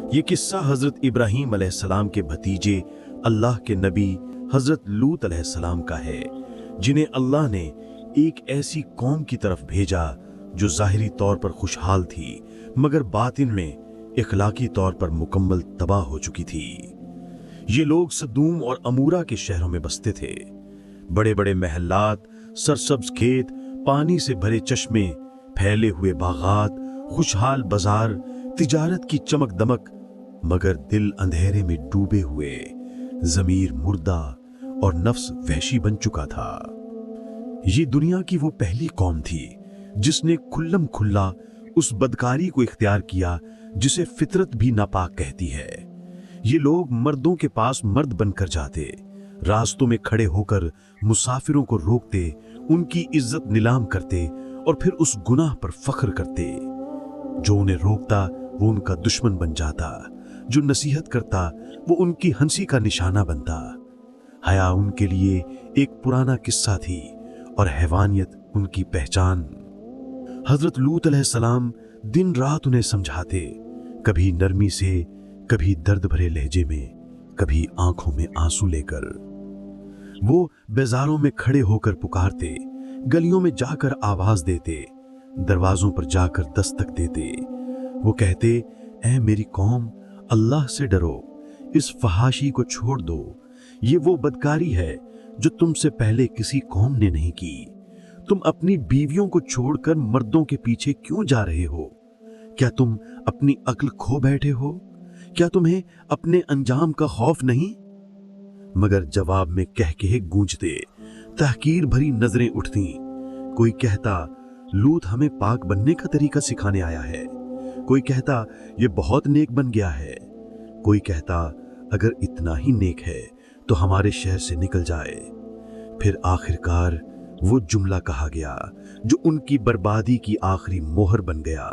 ये किस्सा हजरत इब्राहीम अलैहिस्सलाम के भतीजे अल्लाह के नबी हजरत लूत अलैहिस्सलाम का है, जिन्हें अल्लाह ने एक ऐसी कौम की तरफ भेजा जो ज़ाहिरी तौर पर खुशहाल थी मगर बातिन में इखलाकी तौर पर मुकम्मल तबाह हो चुकी थी। ये लोग सदूम और अमूरा के शहरों में बसते थे। बड़े बड़े महल्लात, सरसब्ज खेत, पानी से भरे चश्मे, फैले हुए बागात, खुशहाल बाजार, तिजारत की चमक दमक, मगर दिल अंधेरे में डूबे हुए, जमीर मुर्दा और नफ्स वहशी बन चुका था। ये दुनिया की वो पहली कौम थी जिसने खुल्लम खुल्ला उस बदकारी को इख्तियार किया जिसे फितरत भी नापाक कहती है। ये लोग मर्दों के पास मर्द बनकर जाते, रास्तों में खड़े होकर मुसाफिरों को रोकते, उनकी इज्जत नीलाम करते और फिर उस गुनाह पर फख्र करते। जो उन्हें रोकता वो उनका दुश्मन बन जाता, जो नसीहत करता वो उनकी हंसी का निशाना बनता। हया उनके लिए एक पुराना किस्सा थी और हैवानियत उनकी पहचान। हजरत लूत अलैहिस्सलाम दिन रात उन्हें समझाते, कभी नरमी से, कभी दर्द भरे लहजे में, कभी आंखों में आंसू लेकर। वो बाजारों में खड़े होकर पुकारते, गलियों में जाकर आवाज देते, दरवाजों पर जाकर दस्तक देते। वो कहते, ऐ मेरी कौम, अल्लाह से डरो, इस फहाशी को छोड़ दो। ये वो बदकारी है जो तुमसे पहले किसी कौम ने नहीं की। तुम अपनी बीवियों को छोड़कर मर्दों के पीछे क्यों जा रहे हो? क्या तुम अपनी अक्ल खो बैठे हो? क्या तुम्हें अपने अंजाम का खौफ नहीं? मगर जवाब में कह के गूंजते, तहकीर भरी नजरें उठती। कोई कहता, लूत हमें पाक बनने का तरीका सिखाने आया है। कोई कहता, ये बहुत नेक बन गया है। कोई कहता, अगर इतना ही नेक है तो हमारे शहर से निकल जाए। फिर आखिरकार वो जुमला कहा गया जो उनकी बर्बादी की आखिरी मोहर बन गया,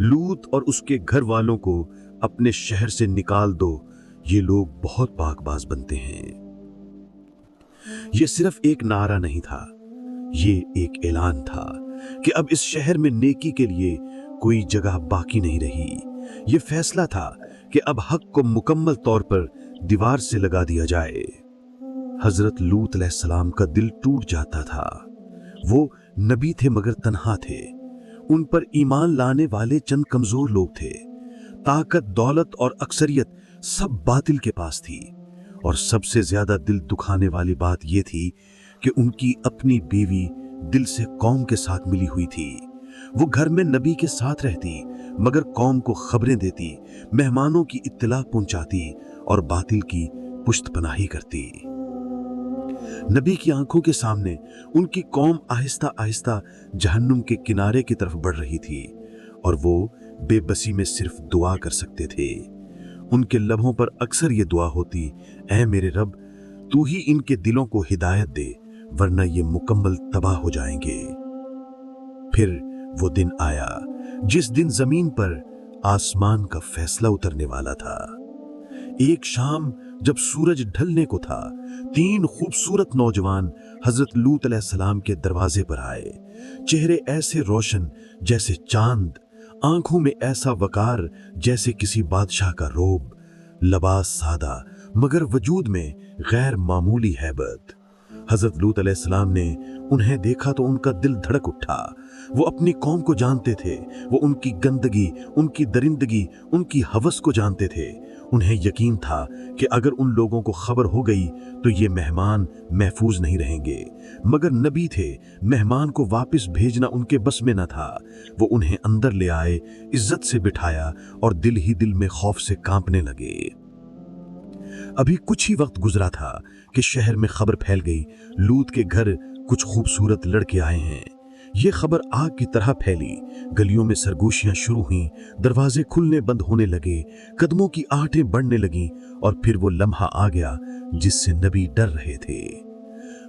लूत और उसके घर वालों को अपने शहर से निकाल दो, ये लोग बहुत पाकबाज बनते हैं। ये सिर्फ एक नारा नहीं था, ये एक ऐलान था कि अब इस शहर में नेकी के लिए कोई जगह बाकी नहीं रही। ये फैसला था कि अब हक को मुकम्मल तौर पर दीवार से लगा दिया जाए। हजरत लूत अलैहिस्सलाम का दिल टूट जाता था। वो नबी थे मगर तन्हा थे। उन पर ईमान लाने वाले चंद कमजोर लोग थे। ताकत, दौलत और अक्सरियत सब बातिल के पास थी। और सबसे ज्यादा दिल दुखाने वाली बात यह थी कि उनकी अपनी बीवी दिल से कौम के साथ मिली हुई थी। वो घर में नबी के साथ रहती मगर कौम को खबरें देती, मेहमानों की इत्तला पहुंचाती और बातिल की पुश्तपनाही करती। नबी की आंखों के सामने उनकी कौम आहिस्ता आहिस्ता जहन्नुम के किनारे की तरफ बढ़ रही थी और वो बेबसी में सिर्फ दुआ कर सकते थे। उनके लबों पर अक्सर ये दुआ होती, ऐ मेरे रब, तू ही इनके दिलों को हिदायत दे, वरना ये मुकम्मल तबाह हो जाएंगे। फिर वो दिन आया जिस दिन जमीन पर आसमान का फैसला उतरने वाला था। एक शाम जब सूरज ढलने को था, 3 खूबसूरत नौजवान हजरत लूत अलैहिस्सलाम के दरवाजे पर आए। चेहरे ऐसे रोशन जैसे चांद, आंखों में ऐसा वकार जैसे किसी बादशाह का रोब, लबास सादा मगर वजूद में गैर मामूली हैबत। हजरत लूत अलैहिस्सलाम ने उन्हें देखा तो उनका दिल धड़क उठा। वो अपनी कौम को जानते थे, वो उनकी गंदगी, उनकी दरिंदगी, उनकी हवस को जानते थे। उन्हें यकीन था कि अगर उन लोगों को खबर हो गई तो ये मेहमान महफूज नहीं रहेंगे। मगर नबी थे, मेहमान को वापस भेजना उनके बस में न था। वो उन्हें अंदर ले आए, इज्जत से बिठाया और दिल ही दिल में खौफ से कांपने लगे। अभी कुछ ही वक्त गुजरा था कि शहर में खबर फैल गई, लूत के घर कुछ खूबसूरत लड़के आए हैं। ये खबर आग की तरह फैली, गलियों में सरगोशियां शुरू हुईं, दरवाजे खुलने बंद होने लगे, कदमों की आहटें बढ़ने लगीं और फिर वो लम्हा आ गया जिससे नबी डर रहे थे।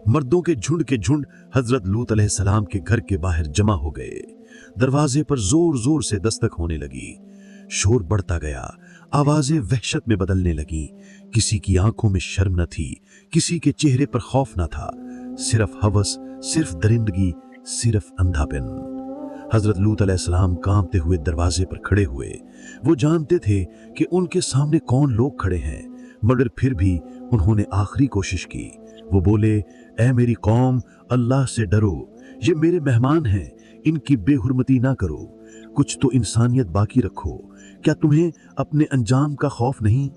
मर्दों के झुंड हजरत लूत अलैहिस्सलाम के घर के बाहर जमा हो गए। दरवाजे पर जोर जोर से दस्तक होने लगी। शोर बढ़ता गया, आवाजें वहशत में बदलने लगीं। किसी की आंखों में शर्म न थी, किसी के चेहरे पर खौफ न था, सिर्फ हवस, सिर्फ दरिंदगी, सिर्फ अंधापन। हजरत लूत अलैहिस्सलाम कांपते हुए दरवाजे पर खड़े हुए। वो जानते थे कि उनके सामने कौन लोग खड़े हैं, मगर फिर भी उन्होंने आखिरी कोशिश की। वो बोले, ऐ मेरी कौम, अल्लाह से डरो, ये मेरे मेहमान हैं, इनकी बेहुरमती ना करो, कुछ तो इंसानियत बाकी रखो, क्या तुम्हें अपने अंजाम का खौफ नहीं?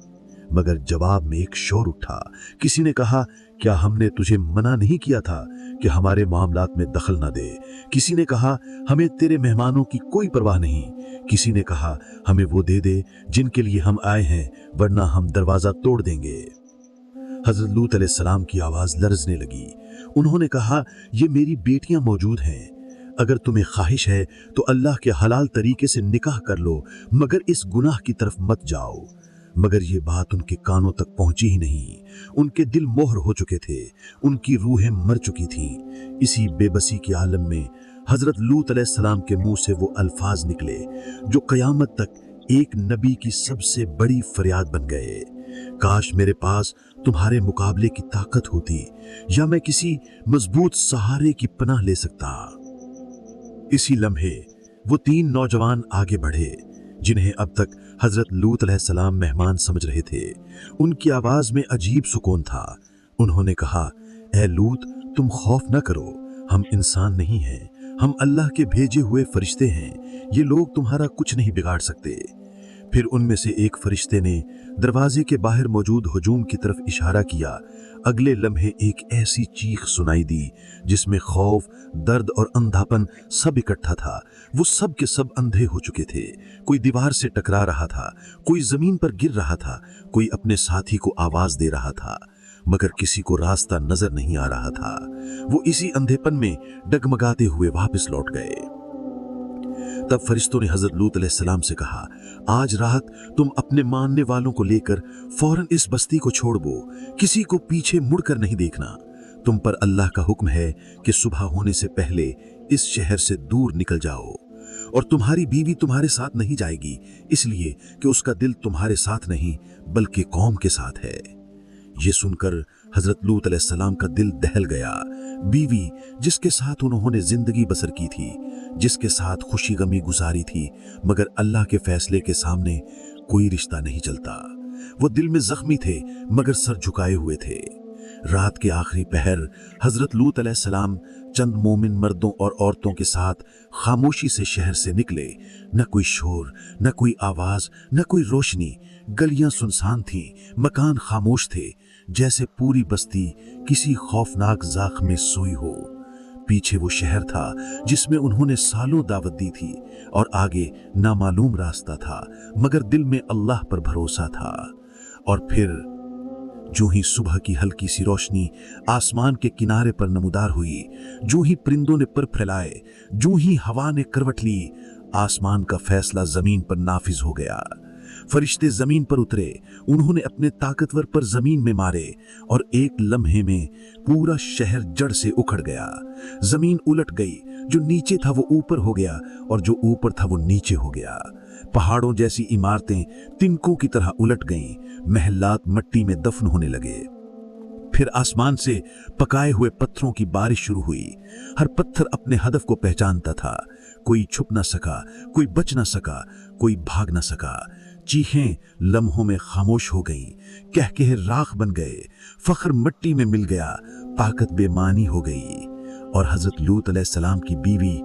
मगर जवाब में एक शोर उठा। किसी ने कहा, क्या हमने तुझे मना नहीं किया था कि हमारे मामलात में दखल ना दे? किसी ने कहा, हमें तेरे मेहमानों की कोई परवाह नहीं। किसी ने कहा, हमें वो दे दे जिनके लिए हम आए हैं, वरना हम दरवाजा तोड़ देंगे। हजरत लूत अलैहिस्सलाम की आवाज लरजने लगी। उन्होंने कहा, ये मेरी बेटियां मौजूद हैं, अगर तुम्हें ख्वाहिश है तो अल्लाह के हलाल तरीके से निकाह कर लो, मगर इस गुनाह की तरफ मत जाओ। मगर ये बात उनके कानों तक पहुंची ही नहीं। उनके दिल मोहर हो चुके थे, उनकी रूहें मर चुकी थीं। इसी बेबसी के आलम में हजरत लूत अलैहिस्सलाम के मुंह से वो अल्फाज निकले जो कयामत तक एक नबी की सबसे बड़ी फरियाद बन गए। काश मेरे पास तुम्हारे मुकाबले की ताकत होती, या मैं किसी मजबूत सहारे की पनाह ले सकता। इसी लम्हे वो 3 नौजवान आगे बढ़े जिन्हें अब तक हजरत लूत अलैहिस्सलाम मेहमान समझ रहे थे। उनकी आवाज में अजीब सुकून था। उन्होंने कहा, ऐ लूत, तुम खौफ न करो, हम इंसान नहीं हैं, हम अल्लाह के भेजे हुए फरिश्ते हैं, ये लोग तुम्हारा कुछ नहीं बिगाड़ सकते। फिर उनमें से एक फरिश्ते ने दरवाजे के बाहर मौजूद हुजूम की तरफ इशारा किया। अगले लम्हे एक ऐसी चीख सुनाई दी जिसमें खौफ, दर्द और अंधापन सब इकट्ठा था। वो सब के सब अंधे हो चुके थे। कोई दीवार से टकरा रहा था, कोई जमीन पर गिर रहा था, कोई अपने साथी को आवाज दे रहा था, मगर किसी को रास्ता नजर नहीं आ रहा था। वो इसी अंधेपन में डगमगाते हुए वापस लौट गए। तब फरिश्तों ने हजरत लूत अलैहिस्सलाम से कहा, आज रात तुम अपने मानने वालों को लेकर फौरन इस बस्ती को छोड़ दो, किसी को पीछे मुड़कर नहीं देखना। तुम पर अल्लाह का हुक्म है कि सुबह होने से पहले इस शहर से दूर निकल जाओ, और तुम्हारी बीवी तुम्हारे साथ नहीं जाएगी, इसलिए कि उसका दिल तुम्हारे साथ नहीं बल्कि कौम के साथ है। ये सुनकर हजरत लूत अलैहिस्सलाम का दिल दहल गया। बीवी जिसके साथ उन्होंने जिंदगी बसर की थी, जिसके साथ खुशी गमी गुजारी थी, मगर अल्लाह के फैसले के सामने कोई रिश्ता नहीं चलता। वो दिल में जख्मी थे मगर सर झुकाए हुए थे। रात के आखिरी पहर हजरत लूत अलैहिस्सलाम चंद मोमिन मर्दों और औरतों के साथ खामोशी से शहर से निकले। न कोई शोर, न कोई आवाज, न कोई रोशनी। गलियां सुनसान थीं, मकान खामोश थे, जैसे पूरी बस्ती किसी खौफनाक जाख में सोई हो। पीछे वो शहर था जिसमें उन्होंने सालों दावत दी थी, और आगे नामालूम रास्ता था, मगर दिल में अल्लाह पर भरोसा था। और फिर जो ही सुबह की हल्की सी रोशनी आसमान के किनारे पर नमूदार हुई, जो ही परिंदों ने पर फैलाए, जो ही हवा ने करवट ली, आसमान का फैसला जमीन पर नाफिज हो गया। फरिश्ते जमीन पर उतरे, उन्होंने अपने ताकतवर पर जमीन में मारे, और एक लम्हे में पूरा शहर जड़ से उखड़ गया। जमीन उलट गई, जो नीचे था वो ऊपर हो गया, और जो ऊपर था वो नीचे हो गया। पहाड़ों जैसी इमारतें तिनकों की तरह उलट गईं, महलात मिट्टी में दफन होने लगे। फिर आसमान से पकाए हुए पत्थरों की बारिश शुरू हुई। हर पत्थर अपने हदफ को पहचानता था। कोई छुप ना सका, कोई बच ना सका, कोई भाग ना सका। चीखें लम्हों में खामोश हो गईं, कहकहे राख बन गए, फख्र मिट्टी में मिल गया, ताकत बेमानी हो गई। और हजरत लूत अलैहिस्सलाम की बीवी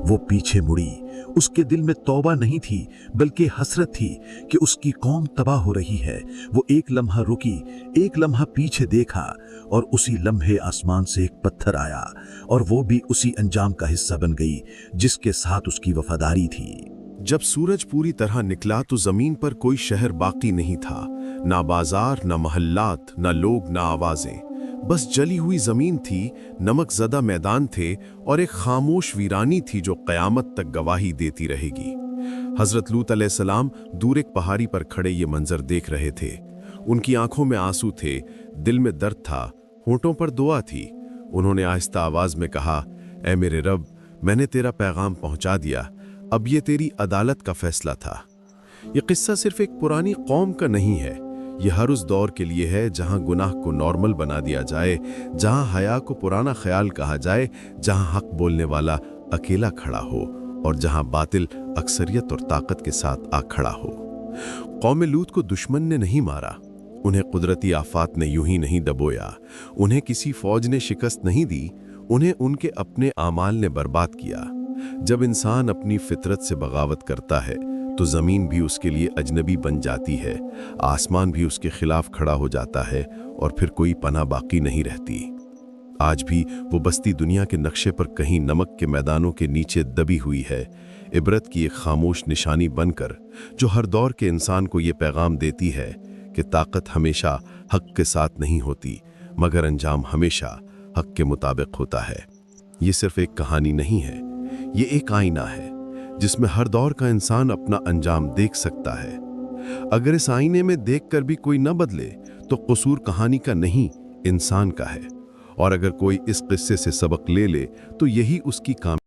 वो पीछे मुड़ी। उसके दिल में तौबा नहीं थी बल्कि हसरत थी कि उसकी कौम तबाह हो रही है। वो एक लम्हा रुकी, एक लम्हा पीछे देखा, और उसी लम्हे आसमान से एक पत्थर आया, और वो भी उसी अंजाम का हिस्सा बन गई जिसके साथ उसकी वफादारी थी। जब सूरज पूरी तरह निकला तो जमीन पर कोई शहर बाकी नहीं था, ना बाजार, ना महल्लात, ना लोग, ना आवाजें। बस जली हुई जमीन थी, नमक ज़दा मैदान थे, और एक खामोश वीरानी थी जो क़यामत तक गवाही देती रहेगी। हजरत लूत अलैहिस्सलाम दूर एक पहाड़ी पर खड़े ये मंजर देख रहे थे। उनकी आंखों में आंसू थे, दिल में दर्द था, होंठों पर दुआ थी। उन्होंने आहिस्ता आवाज में कहा, ऐ मेरे रब, मैंने तेरा पैगाम पहुंचा दिया, अब ये तेरी अदालत का फैसला था। ये किस्सा सिर्फ एक पुरानी कौम का नहीं है, ये हर उस दौर के लिए है जहां गुनाह को नॉर्मल बना दिया जाए, जहां हया को पुराना ख्याल कहा जाए, जहां हक बोलने वाला अकेला खड़ा हो और जहां बातिल अक्सरियत और ताकत के साथ आ खड़ा हो। कौम लूत को दुश्मन ने नहीं मारा, उन्हें कुदरती आफात ने यूं ही नहीं दबोया, उन्हें किसी फौज ने शिकस्त नहीं दी, उन्हें उनके अपने आमाल ने बर्बाद किया। जब इंसान अपनी फितरत से बगावत करता है तो ज़मीन भी उसके लिए अजनबी बन जाती है, आसमान भी उसके खिलाफ खड़ा हो जाता है और फिर कोई पनाह बाकी नहीं रहती। आज भी वो बस्ती दुनिया के नक्शे पर कहीं नमक के मैदानों के नीचे दबी हुई है, इबरत की एक खामोश निशानी बनकर, जो हर दौर के इंसान को ये पैगाम देती है कि ताकत हमेशा हक के साथ नहीं होती, मगर अंजाम हमेशा हक के मुताबिक होता है। ये सिर्फ एक कहानी नहीं है, ये एक आईना है जिसमें हर दौर का इंसान अपना अंजाम देख सकता है। अगर इस आईने में देखकर भी कोई न बदले तो कसूर कहानी का नहीं, इंसान का है। और अगर कोई इस किस्से से सबक ले ले तो यही उसकी काम